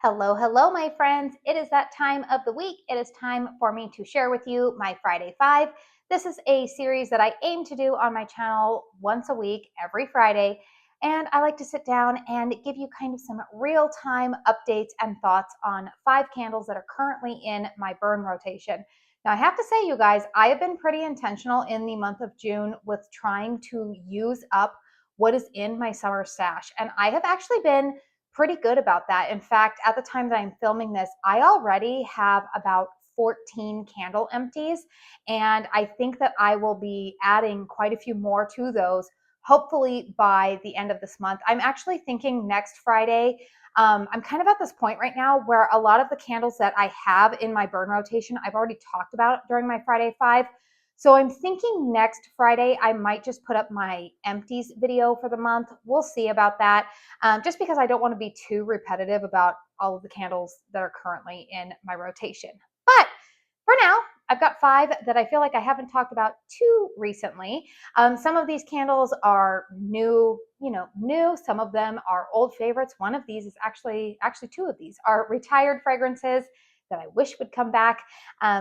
Hello, hello, my friends. It is that time of the week. It is time for me to share with you my Friday Five. This is a series that I aim to do on my channel once a week, every Friday. And I like to sit down and give you kind of some real-time updates and thoughts on 5 candles that are currently in my burn rotation. Now, I have to say, you guys, I have been pretty intentional in the month of June with trying to use up what is in my summer stash. And I have actually been pretty good about that. In fact, at the time that I'm filming this, I already have about 14 candle empties, and I think that I will be adding quite a few more to those, hopefully by the end of this month. I'm actually thinking next Friday. I'm kind of at this point right now where a lot of the candles that I have in my burn rotation, I've already talked about during my Friday Five. So I'm thinking next Friday, I might just put up my empties video for the month. We'll see about that, just because I don't want to be too repetitive about all of the candles that are currently in my rotation. But for now, I've got 5 that I feel like I haven't talked about too recently. Some of these candles are new, new. Some of them are old favorites. One of these is actually 2 of these are retired fragrances that I wish would come back.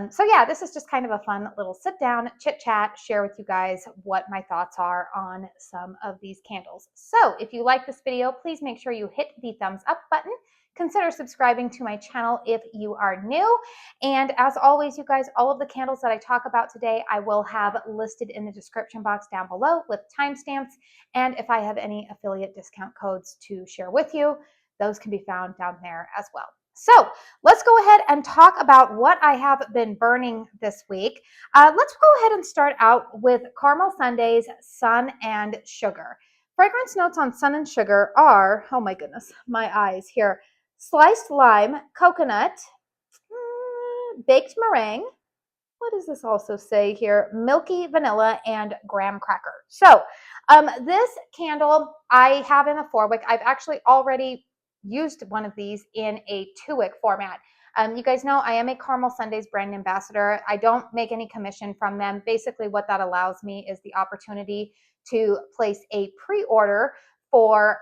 So yeah, this is just kind of a fun little sit down, chit chat, share with you guys what my thoughts are on some of these candles. So if you like this video, please make sure you hit the thumbs up button. Consider subscribing to my channel if you are new. And as always, you guys, all of the candles that I talk about today, I will have listed in the description box down below with timestamps. And if I have any affiliate discount codes to share with you, those can be found down there as well. So let's go ahead and talk about what I have been burning this week. Let's go ahead and start out with Caramel Sundays, Sun and Sugar. Fragrance notes on Sun and Sugar are, oh my goodness, my eyes here, sliced lime, coconut, baked meringue. What does this also say here? Milky vanilla and graham cracker. So this candle I have in a 4-wick. I've actually already used one of these in a 2-wick format. You guys know I am a Caramel Sundays brand ambassador. I don't make any commission from them. Basically, what that allows me is the opportunity to place a pre-order for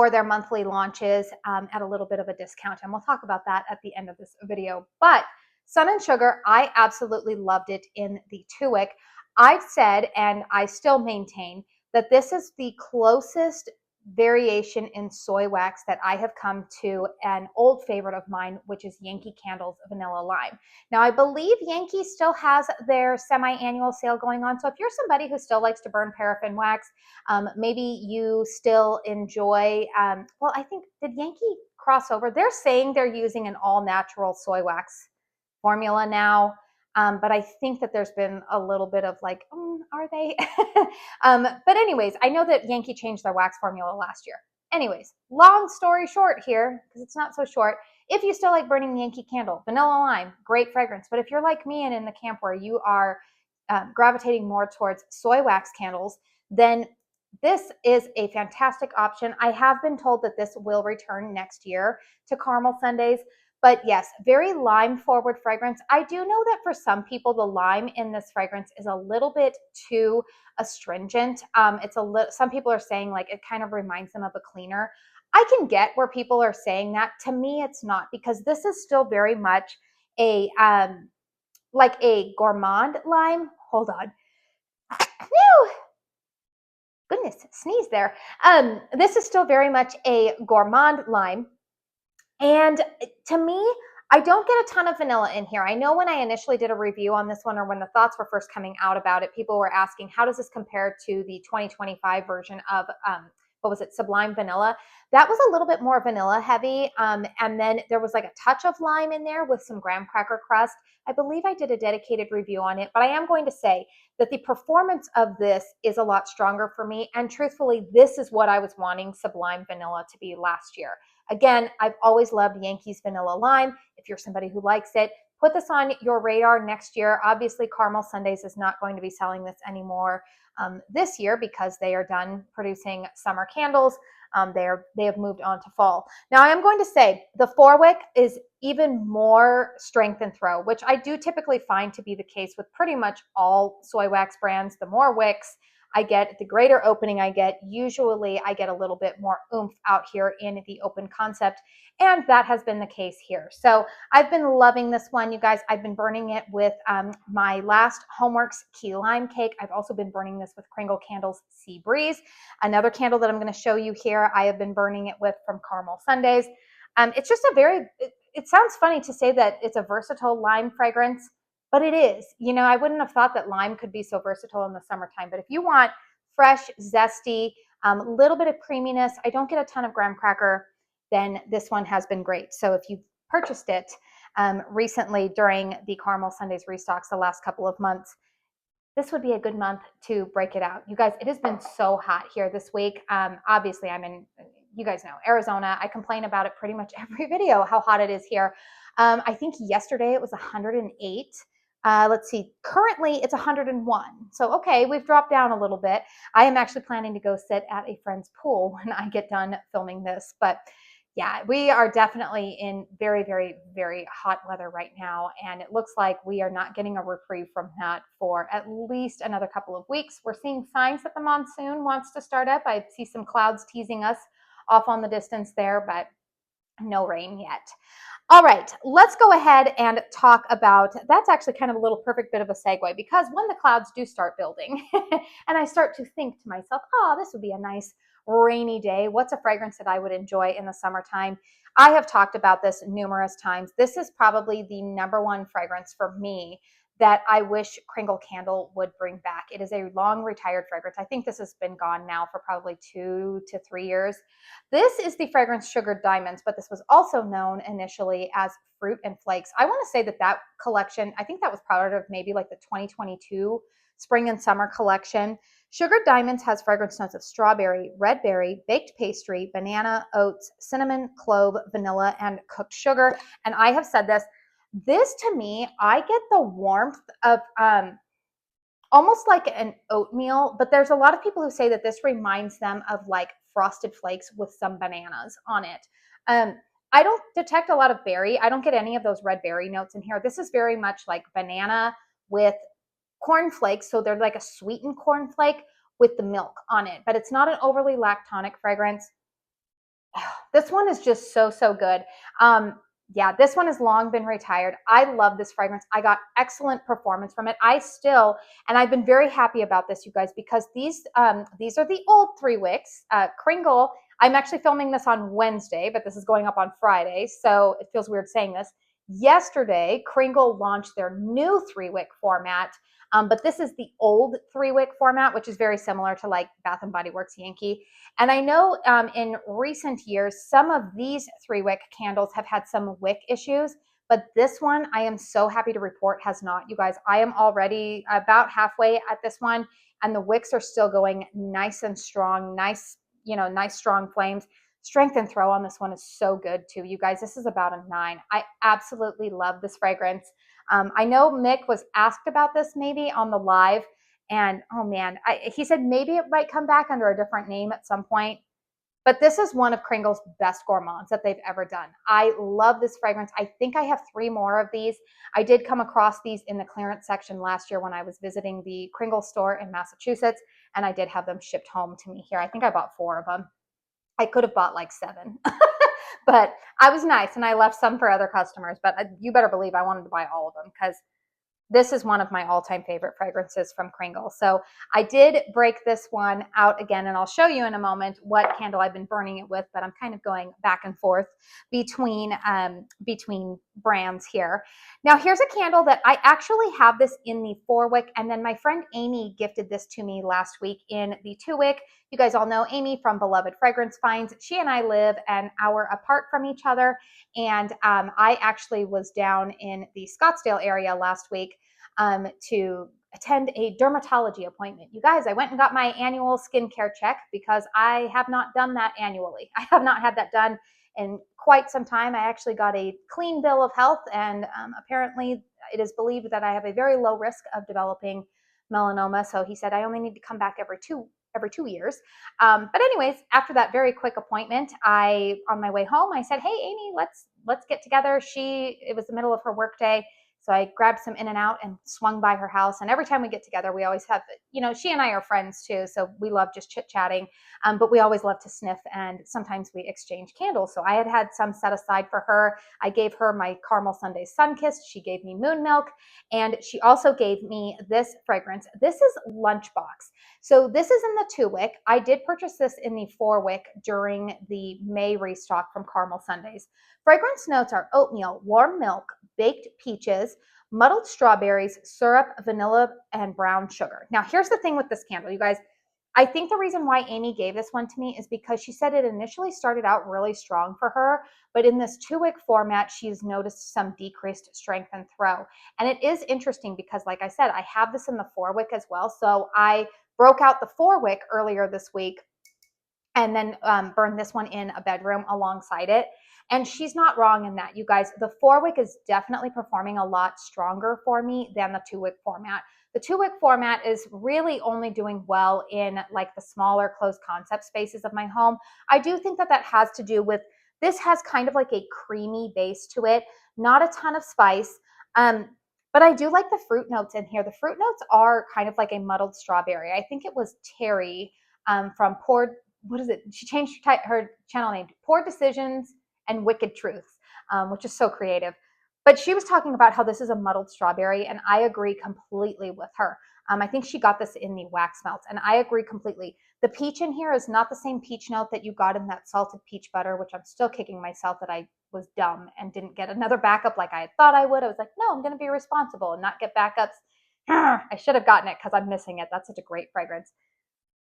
their monthly launches at a little bit of a discount. And we'll talk about that at the end of this video. But Sun and Sugar, I absolutely loved it in the 2-wick. I've said, and I still maintain, that this is the closest variation in soy wax that I have come to an old favorite of mine, which is Yankee Candle's Vanilla Lime. Now, I believe Yankee still has their semi-annual sale going on. So if you're somebody who still likes to burn paraffin wax, maybe you still enjoy, well, I think, did Yankee cross over? They're saying they're using an all-natural soy wax formula now. But I think that there's been a little bit of like, are they? But anyways, I know that Yankee changed their wax formula last year. Anyways, long story short here, because it's not so short, if you still like burning Yankee Candle, Vanilla Lime, great fragrance. But if you're like me and in the camp where you are gravitating more towards soy wax candles, then this is a fantastic option. I have been told that this will return next year to Caramel Sundays. But yes, very lime forward fragrance. I do know that for some people, the lime in this fragrance is a little bit too astringent. Some people are saying like it kind of reminds them of a cleaner. I can get where people are saying that. To me, it's not, because this is still very much a like a gourmand lime. Hold on. Whew. Goodness, sneeze there. This is still very much a gourmand lime. And to me, I don't get a ton of vanilla in here. I know when I initially did a review on this one, or when the thoughts were first coming out about it, people were asking, how does this compare to the 2025 version of, what was it, Sublime Vanilla? That was a little bit more vanilla heavy. And then there was like a touch of lime in there with some graham cracker crust. I believe I did a dedicated review on it, but I am going to say that the performance of this is a lot stronger for me. And truthfully, this is what I was wanting Sublime Vanilla to be last year. Again, I've always loved Yankee's Vanilla Lime. If you're somebody who likes it, put this on your radar next year. Obviously, Caramel Sundays is not going to be selling this anymore this year because they are done producing summer candles. They have moved on to fall. Now, I am going to say the 4-wick is even more strength and throw, which I do typically find to be the case with pretty much all soy wax brands. The more wicks, I get, the greater opening I get, usually I get a little bit more oomph out here in the open concept. And that has been the case here. So I've been loving this one, you guys. I've been burning it with my last Homeworks Key Lime Cake. I've also been burning this with Kringle Candles Sea Breeze. Another candle that I'm going to show you here, I have been burning it with from Caramel Sundays. It's just a very, it sounds funny to say that it's a versatile lime fragrance, but it is. You know, I wouldn't have thought that lime could be so versatile in the summertime. But if you want fresh, zesty, a little bit of creaminess, I don't get a ton of graham cracker, then this one has been great. So if you've purchased it recently during the Caramel Sundays restocks the last couple of months, this would be a good month to break it out. You guys, it has been so hot here this week. Obviously, I'm in, you guys know, Arizona. I complain about it pretty much every video, how hot it is here. I think yesterday it was 108. Let's see, currently it's 101. So, okay, we've dropped down a little bit. I am actually planning to go sit at a friend's pool when I get done filming this. But yeah, we are definitely in very, very, very hot weather right now. And it looks like we are not getting a reprieve from that for at least another couple of weeks. We're seeing signs that the monsoon wants to start up. I see some clouds teasing us off on the distance there, but no rain yet. All right, let's go ahead and talk about, that's actually kind of a little perfect bit of a segue, because when the clouds do start building and I start to think to myself, oh, this would be a nice rainy day. What's a fragrance that I would enjoy in the summertime? I have talked about this numerous times. This is probably the number one fragrance for me that I wish Kringle Candle would bring back. It is a long retired fragrance. I think this has been gone now for probably 2 to 3 years. This is the fragrance Sugared Diamonds, but this was also known initially as Fruit and Flakes. I want to say that that collection, I think that was part of maybe like the 2022 spring and summer collection. Sugared Diamonds has fragrance notes of strawberry, red berry, baked pastry, banana, oats, cinnamon, clove, vanilla, and cooked sugar. And I have said this to me, I get the warmth of almost like an oatmeal, but there's a lot of people who say that this reminds them of like Frosted Flakes with some bananas on it. I don't detect a lot of berry. I don't get any of those red berry notes in here. This is very much like banana with cornflakes. So they're like a sweetened cornflake with the milk on it, but it's not an overly lactonic fragrance. This one is just so, so good. Yeah, this one has long been retired. I love this fragrance. I got excellent performance from it. And I've been very happy about this, you guys, because these are the old 3 wicks. Kringle, I'm actually filming this on Wednesday, but this is going up on Friday, so it feels weird saying this. Yesterday, Kringle launched their new 3-wick format, but this is the old 3-wick format, which is very similar to like Bath & Body Works Yankee. And I know in recent years, some of these 3-wick candles have had some wick issues, but this one, I am so happy to report, has not. You guys, I am already about halfway at this one, and the wicks are still going nice and strong, nice, you know, nice strong flames. Strength and throw on this one is so good too. You guys, this is about a 9. I absolutely love this fragrance. I know Mick was asked about this maybe on the live, and oh man, he said maybe it might come back under a different name at some point. But this is one of Kringle's best gourmands that they've ever done. I love this fragrance. I think I have 3 more of these. I did come across these in the clearance section last year when I was visiting the Kringle store in Massachusetts, and I did have them shipped home to me here. I think I bought 4 of them. I could have bought like 7. But I was nice and I left some for other customers, but you better believe I wanted to buy all of them because this is one of my all-time favorite fragrances from Kringle. So I did break this one out again, and I'll show you in a moment what candle I've been burning it with, but I'm kind of going back and forth between brands here. Now here's a candle that I actually have this in the 4-wick, and then my friend Amy gifted this to me last week in the 2-wick. You guys all know Amy from Beloved Fragrance Finds. She and I live an hour apart from each other, and I actually was down in the Scottsdale area last week to attend a dermatology appointment. You guys, I went and got my annual skincare check because I have not done that annually. I have not had that done in quite some time. I actually got a clean bill of health, and apparently it is believed that I have a very low risk of developing melanoma. So he said I only need to come back every two years. But anyways, after that very quick appointment, on my way home, I said, hey, Amy, let's get together. It was the middle of her work day. So I grabbed some In-N-Out and swung by her house. And every time we get together, we always have, she and I are friends too. So we love just chit-chatting, but we always love to sniff, and sometimes we exchange candles. So I had some set aside for her. I gave her my Caramel Sunday Sunkissed. She gave me Moon Milk, and she also gave me this fragrance. This is Lunchbox. So this is in the 2-wick. I did purchase this in the 4-wick during the May restock from Caramel Sundays. Fragrance notes are oatmeal, warm milk, baked peaches, muddled strawberries, syrup, vanilla, and brown sugar. Now, here's the thing with this candle, you guys. I think the reason why Amy gave this one to me is because she said it initially started out really strong for her, but in this 2-wick format, she's noticed some decreased strength and throw. And it is interesting because, like I said, I have this in the 4-wick as well. So I broke out the 4-wick earlier this week and then burned this one in a bedroom alongside it. And she's not wrong in that, you guys. The 4-wick is definitely performing a lot stronger for me than the 2-wick format. The 2-wick format is really only doing well in like the smaller closed concept spaces of my home. I do think that has to do with, this has kind of like a creamy base to it, not a ton of spice. But I do like the fruit notes in here. The fruit notes are kind of like a muddled strawberry. I think it was Terry from Poured, what is it? She changed her channel name to Poor Decisions and Wicked Truths, which is so creative. But she was talking about how this is a muddled strawberry, and I agree completely with her. I think she got this in the wax melts, and I agree completely. The peach in here is not the same peach note that you got in that salted peach butter, which I'm still kicking myself that I was dumb and didn't get another backup like I thought I would. I was like, no, I'm going to be responsible and not get backups. I should have gotten it because I'm missing it. That's such a great fragrance.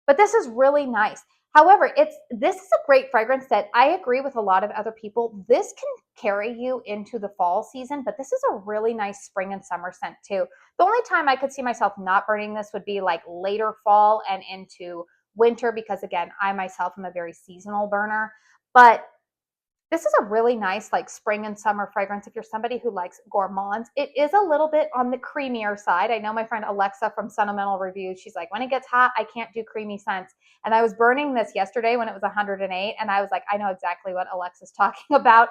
But this is really nice. However, this is a great fragrance that I agree with a lot of other people. This can carry you into the fall season, but this is a really nice spring and summer scent too. The only time I could see myself not burning this would be like later fall and into winter, because again, I myself am a very seasonal burner. But this is a really nice like spring and summer fragrance if you're somebody who likes gourmands. It is a little bit on the creamier side. I know my friend Alexa from Sentimental Reviews, she's like, when it gets hot, I can't do creamy scents. And I was burning this yesterday when it was 108, and I was like, I know exactly what Alexa's talking about.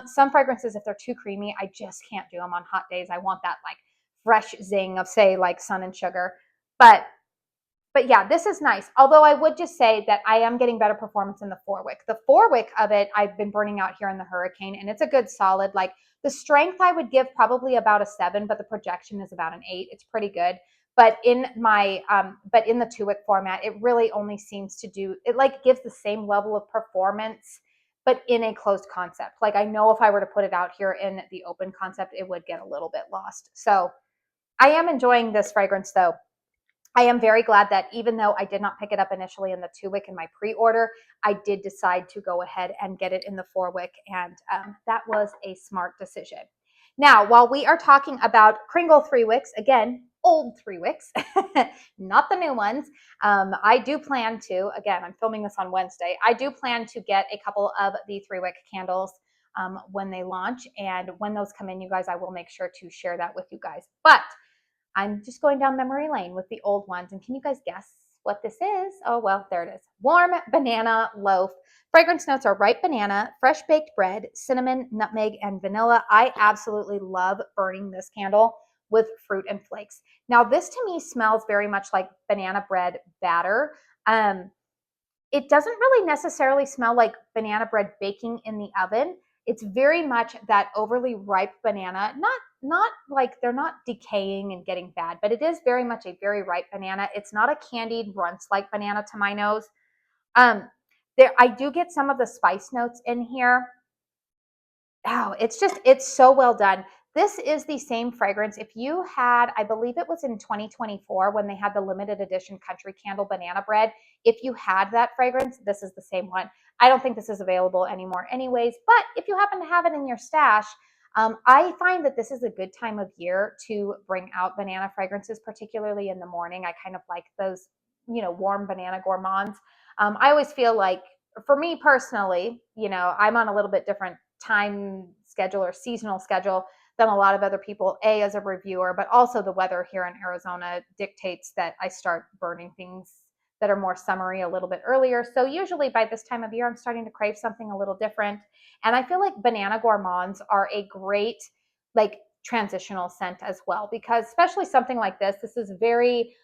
Some fragrances, if they're too creamy, I just can't do them on hot days. I want that like fresh zing of, say, like Sun and Sugar. But yeah, this is nice. Although I would just say that I am getting better performance in the 4-wick. The 4-wick of it, I've been burning out here in the Hurricane, and it's a good solid, like the strength I would give probably about a 7, but the projection is about an 8. It's pretty good. But in my, in the 2-wick format, it really only seems to do, it like gives the same level of performance, but in a closed concept. Like I know if I were to put it out here in the open concept, it would get a little bit lost. So I am enjoying this fragrance though. I am very glad that even though I did not pick it up initially in the 2-wick in my pre-order, I did decide to go ahead and get it in the 4-wick, and that was a smart decision. Now, while we are talking about KRINGLE 3-wicks, again, old 3-wicks, not the new ones, I do plan to, again, I'm filming this on Wednesday, I do plan to get a couple of the 3-wick candles when they launch, and when those come in, you guys, I will make sure to share that with you guys. But I'm just going down memory lane with the old ones. And can you guys guess what this is? Oh, well, there it is. Warm Banana Loaf. Fragrance notes are ripe banana, fresh baked bread, cinnamon, nutmeg, and vanilla. I absolutely love burning this candle with fruit and flakes. Now, this to me smells very much like banana bread batter. It doesn't really necessarily smell like banana bread baking in the oven. It's very much that overly ripe banana, not like they're not decaying and getting bad, but it is very much a very ripe banana. It's not a candied runts-like banana to my nose. I do get some of the spice notes in here. Oh, it's so well done. This is the same fragrance. If you had, I believe it was in 2024 when they had the limited edition Country Candle Banana Bread. If you had that fragrance, this is the same one. I don't think this is available anymore anyways, but if you happen to have it in your stash, I find that this is a good time of year to bring out banana fragrances, particularly in the morning. I kind of like those, warm banana gourmands. I always feel like, for me personally, I'm on a little bit different time schedule or seasonal schedule than a lot of other people, as a reviewer, but also the weather here in Arizona dictates that I start burning things that are more summery a little bit earlier. So usually by this time of year, I'm starting to crave something a little different. And I feel like banana gourmands are a great, like, transitional scent as well, because especially something like this is very,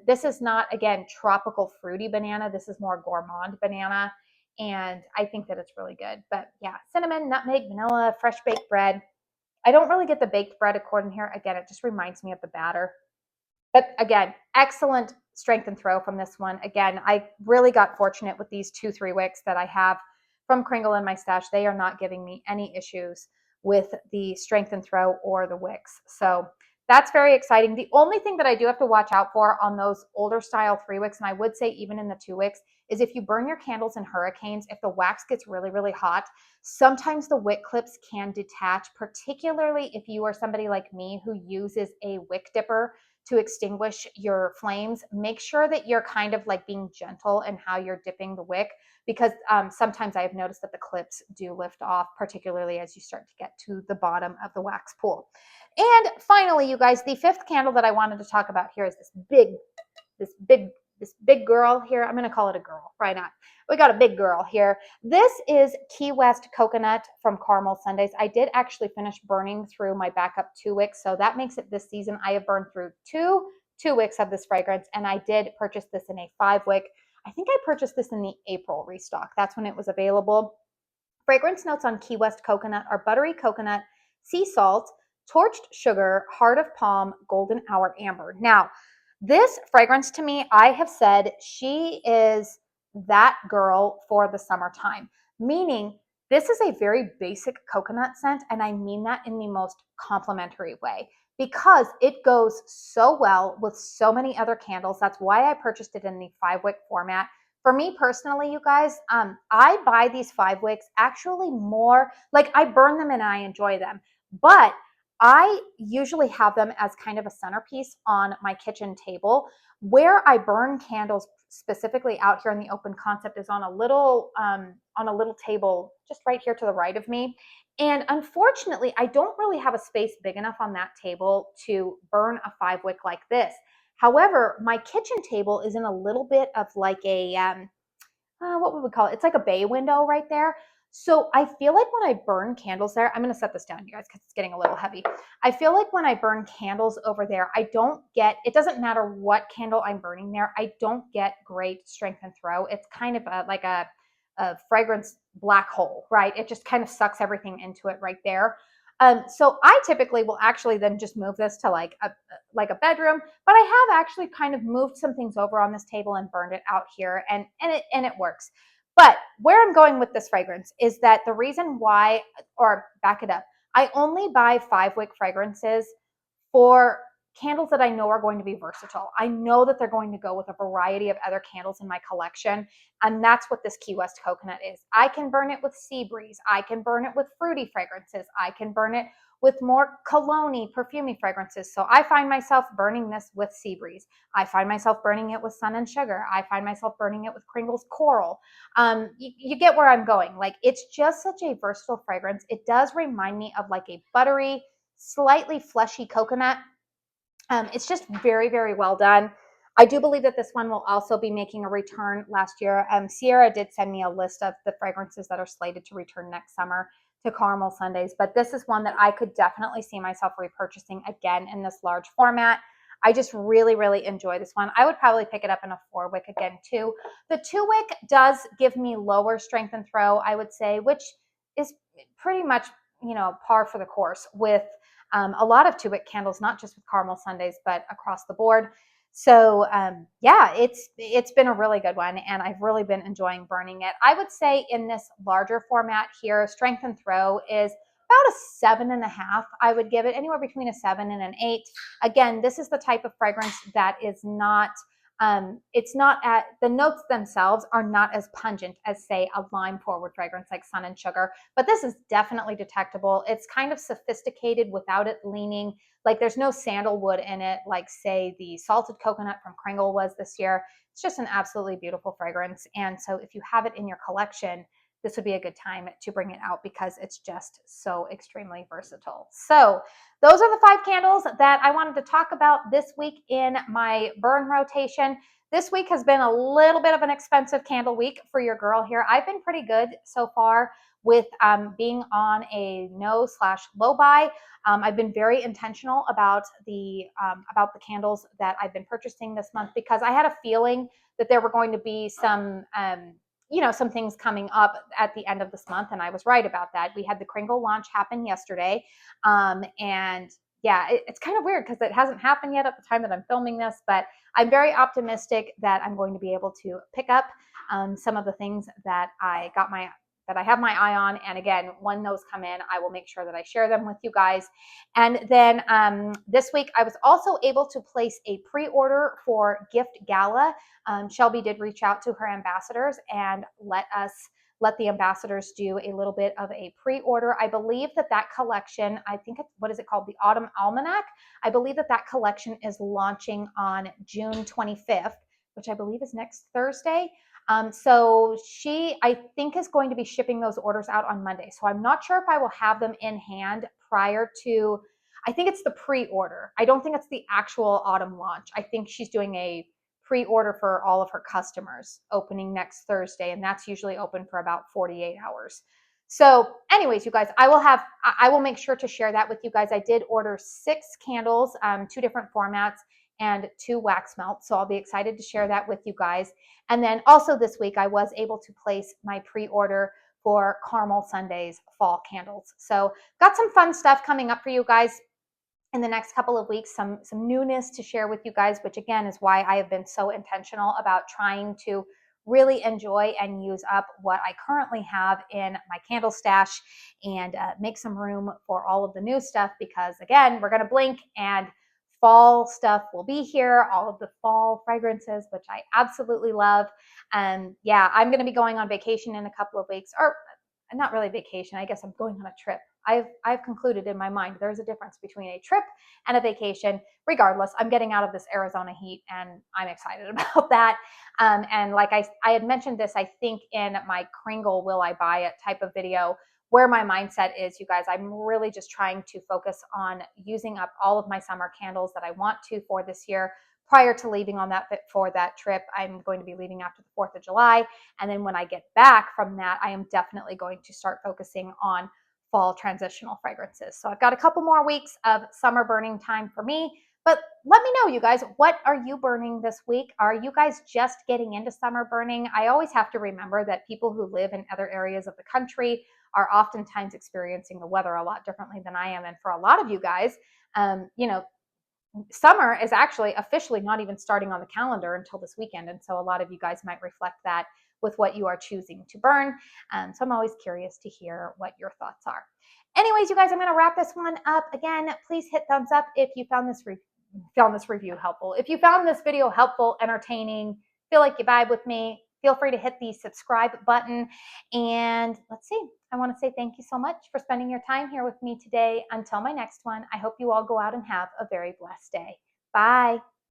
this is not, again, tropical fruity banana. This is more gourmand banana. And I think that it's really good. But yeah, cinnamon, nutmeg, vanilla, fresh baked bread. I don't really get the baked bread accord in here. Again, it just reminds me of the batter. But again, excellent strength and throw from this one. Again, I really got fortunate with these 2-3 wicks that I have from Kringle in my stash. They are not giving me any issues with the strength and throw or the wicks. So that's very exciting. The only thing that I do have to watch out for on those older style 3 wicks, and I would say even in the 2 wicks, is if you burn your candles in hurricanes, if the wax gets really, really hot, sometimes the wick clips can detach, particularly if you are somebody like me who uses a wick dipper to extinguish your flames. Make sure that you're kind of like being gentle in how you're dipping the wick, because sometimes I have noticed that the clips do lift off, particularly as you start to get to the bottom of the wax pool. And finally, you guys, the 5th candle that I wanted to talk about here is this big girl here. I'm going to call it a girl. Why not? We got a big girl here. This is Key West Coconut from Caramel Sundays. I did actually finish burning through my backup 2 wicks, so that makes it this season. I have burned through two wicks of this fragrance, and I did purchase this in a 5 wick. I think I purchased this in the April restock. That's when it was available. Fragrance notes on Key West Coconut are buttery coconut, sea salt, torched sugar, heart of palm, golden hour amber. Now, this fragrance to me, I have said she is that girl for the summertime, meaning this is a very basic coconut scent, and I mean that in the most complimentary way, because it goes so well with so many other candles. That's why I purchased it in the 5 wick format. For me personally, you guys, I buy these 5 wicks actually more, like I burn them and I enjoy them, but I usually have them as kind of a centerpiece on my kitchen table. Where I burn candles specifically out here in the open concept is on a little table just right here to the right of me. And unfortunately, I don't really have a space big enough on that table to burn a 5 wick like this. However, my kitchen table is in a little bit of like a, what would we call it? It's like a bay window right there. So I feel like when I burn candles there, I'm going to set this down, you guys, because it's getting a little heavy. I feel like when I burn candles over there, I don't get, it doesn't matter what candle I'm burning there, I don't get great strength and throw. It's kind of like a fragrance black hole, right? It just kind of sucks everything into it right there. So I typically will actually then just move this to like a bedroom, but I have actually kind of moved some things over on this table and burned it out here, and it works. But where I'm going with this fragrance is that the reason why, or back it up, I only buy 5 wick fragrances for candles that I know are going to be versatile. I know that they're going to go with a variety of other candles in my collection, and that's what this Key West Coconut is. I can burn it with sea breeze. I can burn it with fruity fragrances. I can burn it with more cologne-y, perfumey fragrances. So I find myself burning this with sea breeze. I find myself burning it with Sun and Sugar. I find myself burning it with Kringle's Coral. You get where I'm going. Like, it's just such a versatile fragrance. It does remind me of like a buttery, slightly fleshy coconut. It's just very, very well done. I do believe that this one will also be making a return last year. Sierra did send me a list of the fragrances that are slated to return next summer to Caramel Sundays, but this is one that I could definitely see myself repurchasing again in this large format. I just really, really enjoy this one. I would probably pick it up in a 4 wick again too. The 2 wick does give me lower strength and throw, I would say, which is pretty much, you know, par for the course with a lot of 2 wick candles, not just with Caramel Sundays, but across the board. So yeah, it's been a really good one, and I've really been enjoying burning it. I would say in this larger format here, strength and throw is about a 7.5. I would give it anywhere between a 7 and an 8. Again, this is the type of fragrance that is not, it's not at, the notes themselves are not as pungent as, say, a lime forward fragrance like Sun and Sugar, but this is definitely detectable. It's kind of sophisticated without it leaning, like there's no sandalwood in it, like say the salted coconut from Kringle was this year. It's just an absolutely beautiful fragrance. And so if you have it in your collection, this would be a good time to bring it out because it's just so extremely versatile. So those are the 5 candles that I wanted to talk about this week in my burn rotation. This week has been a little bit of an expensive candle week for your girl here. I've been pretty good so far with being on a no/low buy. I've been very intentional about the candles that I've been purchasing this month, because I had a feeling that there were going to be some some things coming up at the end of this month, and I was right about that. We had the KRINGLE launch happen yesterday, and yeah, it's kind of weird because it hasn't happened yet at the time that I'm filming this, but I'm very optimistic that I'm going to be able to pick up some of the things that I have my eye on. And again, when those come in, I will make sure that I share them with you guys. And then this week, I was also able to place a pre-order for Gift Gala. Shelby did reach out to her ambassadors and let the ambassadors do a little bit of a pre-order. I believe that collection, I think what is it called? The Autumn Almanac. I believe that collection is launching on June 25th, which I believe is next Thursday. So she, I think, is going to be shipping those orders out on Monday. So I'm not sure if I will have them in hand prior to, I think it's the pre-order. I don't think it's the actual autumn launch. I think she's doing a pre-order for all of her customers opening next Thursday, and that's usually open for about 48 hours. So anyways, you guys, I will make sure to share that with you guys. I did order 6 candles, 2 different formats, and 2 wax melts. So I'll be excited to share that with you guys. And then also this week, I was able to place my pre-order for Caramel Sundays fall candles. So got some fun stuff coming up for you guys in the next couple of weeks, some newness to share with you guys, which again is why I have been so intentional about trying to really enjoy and use up what I currently have in my candle stash, and make some room for all of the new stuff, because again, we're going to blink and fall stuff will be here, all of the fall fragrances, which I absolutely love. And yeah, I'm going to be going on vacation in a couple of weeks, or not really vacation. I guess I'm going on a trip. I've concluded in my mind there's a difference between a trip and a vacation. Regardless, I'm getting out of this Arizona heat, and I'm excited about that. And like I had mentioned this, I think in my KRINGLE Will I Buy It type of video, where my mindset is, you guys, I'm really just trying to focus on using up all of my summer candles that I want to for this year prior to leaving on for that trip. I'm going to be leaving after the 4th of July. And then when I get back from that, I am definitely going to start focusing on fall transitional fragrances. So I've got a couple more weeks of summer burning time for me. But let me know, you guys, what are you burning this week? Are you guys just getting into summer burning? I always have to remember that people who live in other areas of the country are oftentimes experiencing the weather a lot differently than I am. And for a lot of you guys, summer is actually officially not even starting on the calendar until this weekend. And so a lot of you guys might reflect that with what you are choosing to burn. So I'm always curious to hear what your thoughts are. Anyways, you guys, I'm going to wrap this one up. Again, please hit thumbs up if you found this review helpful. If you found this video helpful, entertaining, feel like you vibe with me, feel free to hit the subscribe button. And let's see, I want to say thank you so much for spending your time here with me today. Until my next one, I hope you all go out and have a very blessed day. Bye.